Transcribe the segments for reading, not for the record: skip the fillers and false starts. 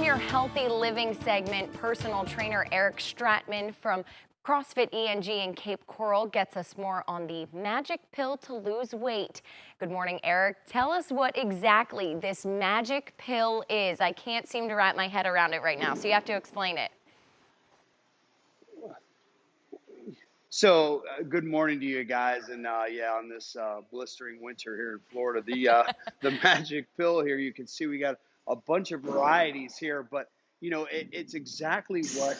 your healthy living segment, personal trainer Eric Stratman from CrossFit Eng in Cape Coral gets us more on the magic pill to lose weight. Good morning, Eric. Tell us what exactly this magic pill is. I can't seem to wrap my head around it right now, so you have to explain it. So, good morning to you guys, and yeah, on this blistering winter here in Florida, the magic pill here. You can see we got a bunch of varieties here, but it's exactly what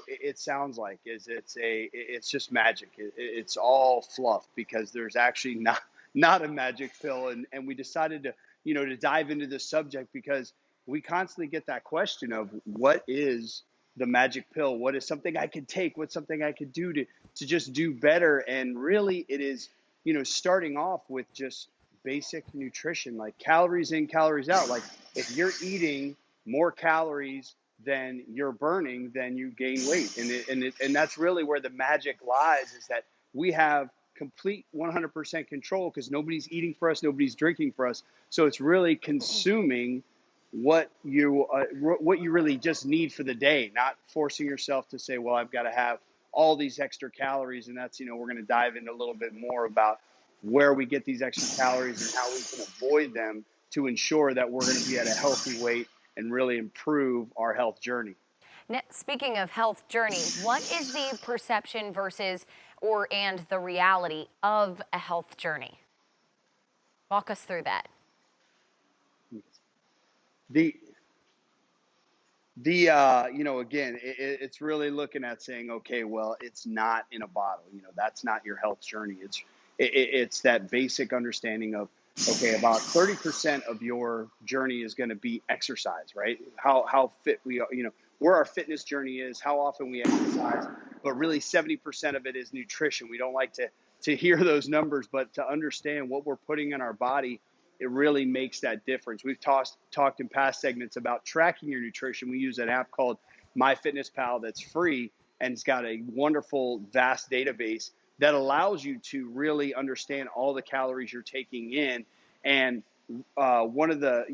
it sounds like. It's just magic. It's all fluff because there's actually not a magic pill, and we decided to dive into this subject because we constantly get that question of what is the magic pill? What is something I could take? What's something I could do to just do better? And really it is, starting off with just basic nutrition, like calories in, calories out. Like if you're eating more calories than you're burning, then you gain weight. And that's really where the magic lies, is that we have complete 100% control because nobody's eating for us, nobody's drinking for us. So it's really consuming what you really just need for the day, not forcing yourself to say, well, I've got to have all these extra calories. And that's, we're going to dive into a little bit more about where we get these extra calories and how we can avoid them to ensure that we're going to be at a healthy weight and really improve our health journey. Now, speaking of health journey, what is the perception versus and the reality of a health journey? Walk us through that. Again, it's really looking at saying, okay, well, it's not in a bottle. That's not your health journey. It's that basic understanding of, okay, about 30% of your journey is going to be exercise, right? How fit we are, where our fitness journey is, how often we exercise, but really 70% of it is nutrition. We don't like to hear those numbers, but to understand what we're putting in our body, it really makes that difference. We've talked in past segments about tracking your nutrition. We use an app called MyFitnessPal that's free, and it's got a wonderful, vast database that allows you to really understand all the calories you're taking in. And one of the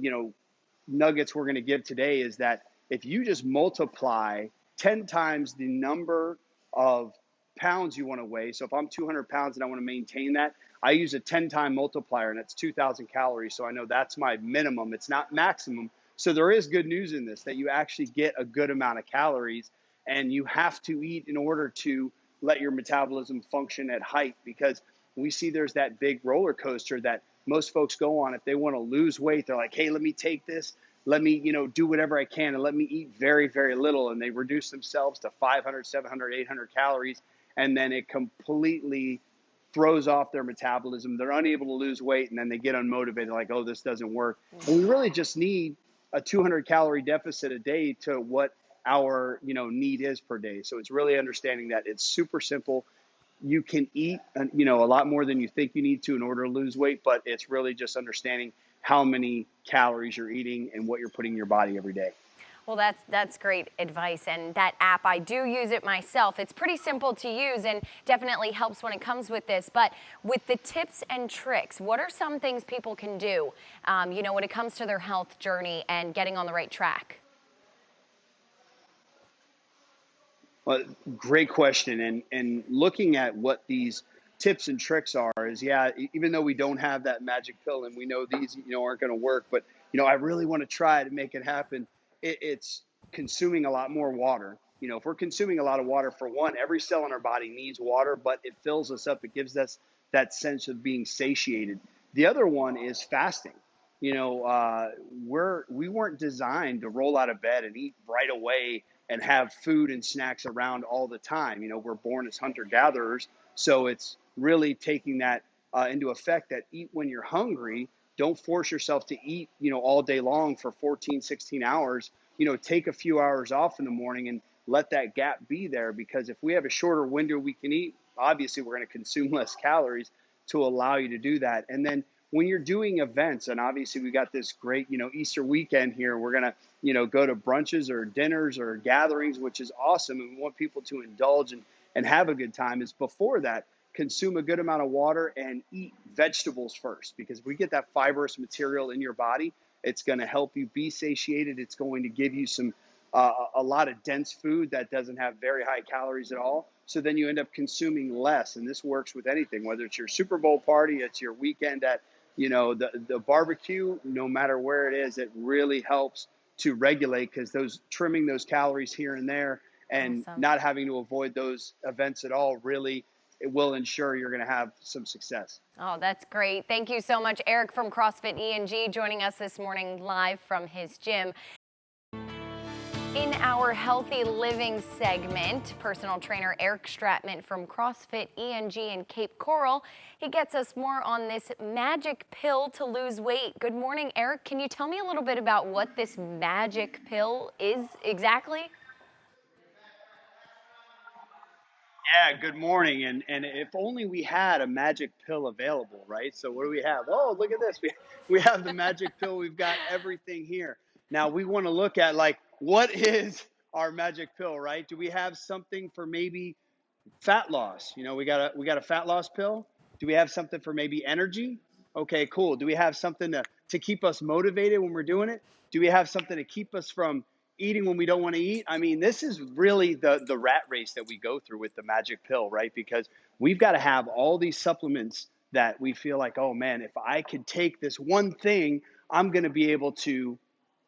nuggets we're going to give today is that if you just multiply 10 times the number of pounds you want to weigh, so if I'm 200 pounds and I want to maintain that, I use a 10-time multiplier, and that's 2,000 calories. So I know that's my minimum. It's not maximum. So there is good news in this, that you actually get a good amount of calories, and you have to eat in order to let your metabolism function at height, because we see there's that big roller coaster that most folks go on. If they want to lose weight, they're like, hey, let me take this. Let me, do whatever I can, and let me eat very, very little. And they reduce themselves to 500, 700, 800 calories. And then it completely throws off their metabolism. They're unable to lose weight, and then they get unmotivated, like, oh, this doesn't work. And we really just need a 200 calorie deficit a day to what our need is per day. So it's really understanding that it's super simple. You can eat a lot more than you think you need to in order to lose weight, but it's really just understanding how many calories you're eating and what you're putting in your body every day. Well, that's great advice, and that app, I do use it myself. It's pretty simple to use and definitely helps when it comes with this. But with the tips and tricks, what are some things people can do, when it comes to their health journey and getting on the right track? Well, great question. And looking at what these tips and tricks are is, yeah, even though we don't have that magic pill and we know these, aren't going to work, but, I really want to try to make it happen. It's consuming a lot more water. If we're consuming a lot of water, for one, every cell in our body needs water, but it fills us up. It gives us that sense of being satiated. The other one is fasting. We weren't designed to roll out of bed and eat right away and have food and snacks around all the time. We're born as hunter-gatherers. So it's really taking that into effect, that eat when you're hungry. Don't force yourself to eat, all day long for 14, 16 hours. Take a few hours off in the morning and let that gap be there, because if we have a shorter window we can eat, obviously we're going to consume less calories to allow you to do that. And then when you're doing events, and obviously we got this great, Easter weekend here, we're going to, go to brunches or dinners or gatherings, which is awesome. And we want people to indulge and have a good time. Is before that, consume a good amount of water and eat vegetables first, because if we get that fibrous material in your body, It's going to help you be satiated. It's going to give you some a lot of dense food that doesn't have very high calories at all. So then you end up consuming less. And this works with anything, whether it's your Super Bowl party, it's your weekend at the barbecue. No matter where it is, it really helps to regulate, because those trimming those calories here and there and Awesome. not having to avoid those events at all, really, it will ensure you're going to have some success. Oh, that's great. Thank you so much, Eric from CrossFit Eng, joining us this morning live from his gym. In our healthy living segment, personal trainer Eric Stratman from CrossFit Eng in Cape Coral, he gets us more on this magic pill to lose weight. Good morning, Eric. Can you tell me a little bit about what this magic pill is exactly? Yeah, good morning. And if only we had a magic pill available, right? So what do we have? Oh, look at this. We have the magic pill. We've got everything here. Now we want to look at, like, what is our magic pill, right? Do we have something for maybe fat loss? We got a fat loss pill. Do we have something for maybe energy? Okay, cool. Do we have something to keep us motivated when we're doing it? Do we have something to keep us from eating when we don't want to eat? I mean, this is really the rat race that we go through with the magic pill, right? Because we've got to have all these supplements that we feel like, oh man, if I could take this one thing, I'm going to be able to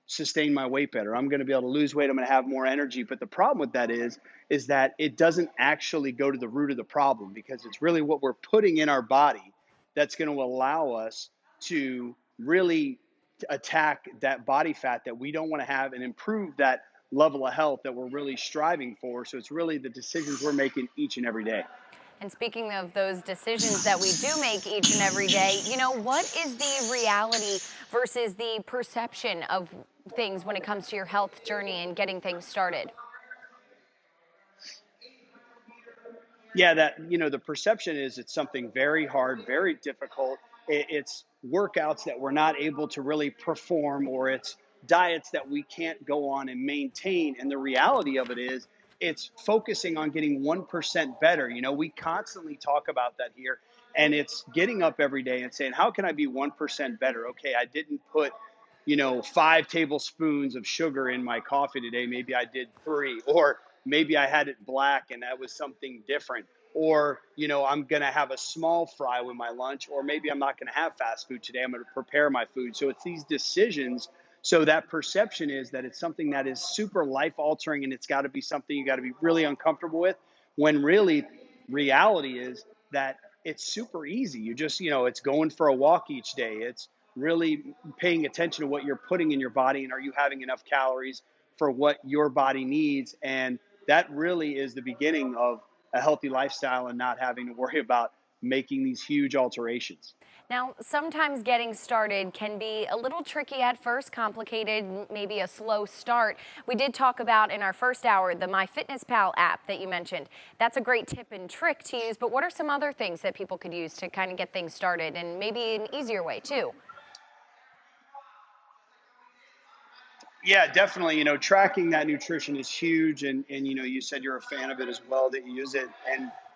sustain my weight better. I'm going to be able to lose weight. I'm going to have more energy. But the problem with that is that it doesn't actually go to the root of the problem, because it's really what we're putting in our body that's going to allow us to really attack that body fat that we don't want to have and improve that level of health that we're really striving for. So it's really the decisions we're making each and every day. And speaking of those decisions that we do make each and every day, what is the reality versus the perception of things when it comes to your health journey and getting things started? Yeah, that the perception is it's something very hard, very difficult. It's workouts that we're not able to really perform, or it's diets that we can't go on and maintain. And the reality of it is, it's focusing on getting 1% better. We constantly talk about that here, and it's getting up every day and saying, how can I be 1% better? Okay, I didn't put 5 tablespoons of sugar in my coffee today. Maybe I did 3, or maybe I had it black and that was something different. Or, I'm going to have a small fry with my lunch, or maybe I'm not going to have fast food today. I'm going to prepare my food. So it's these decisions. So that perception is that it's something that is super life altering, and it's got to be something you got to be really uncomfortable with, when really reality is that it's super easy. You just, it's going for a walk each day. It's really paying attention to what you're putting in your body, and are you having enough calories for what your body needs. And that really is the beginning of a healthy lifestyle, and not having to worry about making these huge alterations. Now, sometimes getting started can be a little tricky at first, complicated, maybe a slow start. We did talk about in our first hour the MyFitnessPal app that you mentioned. That's a great tip and trick to use, but what are some other things that people could use to kind of get things started, and maybe an easier way too? Yeah, definitely. Tracking that nutrition is huge, and you said you're a fan of it as well, that you use it,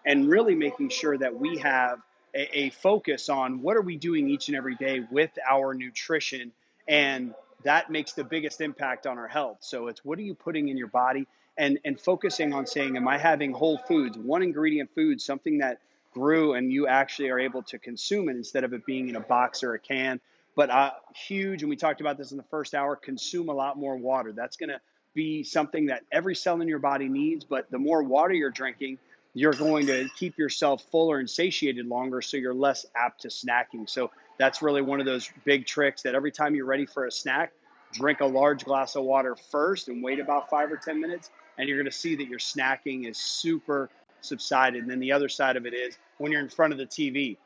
and really making sure that we have a focus on what are we doing each and every day with our nutrition, and that makes the biggest impact on our health. So it's, what are you putting in your body, and focusing on saying, am I having whole foods, one ingredient foods, something that grew and you actually are able to consume it, instead of it being in a box or a can. But huge, and we talked about this in the first hour, consume a lot more water. That's going to be something that every cell in your body needs. But the more water you're drinking, you're going to keep yourself fuller and satiated longer, so you're less apt to snacking. So that's really one of those big tricks, that every time you're ready for a snack, drink a large glass of water first and wait about 5 or 10 minutes, and you're going to see that your snacking is super subsided. And then the other side of it is, when you're in front of the TV,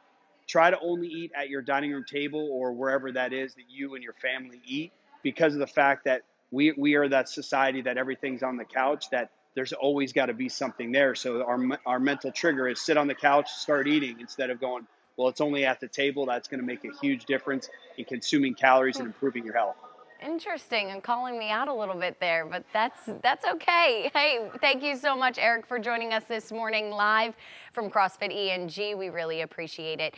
try to only eat at your dining room table, or wherever that is that you and your family eat, because of the fact that we are that society that everything's on the couch, that there's always got to be something there. So our mental trigger is sit on the couch, start eating, instead of going, well, it's only at the table. That's going to make a huge difference in consuming calories and improving your health. Interesting, and calling me out a little bit there, but that's okay. Hey, thank you so much, Eric, for joining us this morning live from CrossFit Eng. We really appreciate it.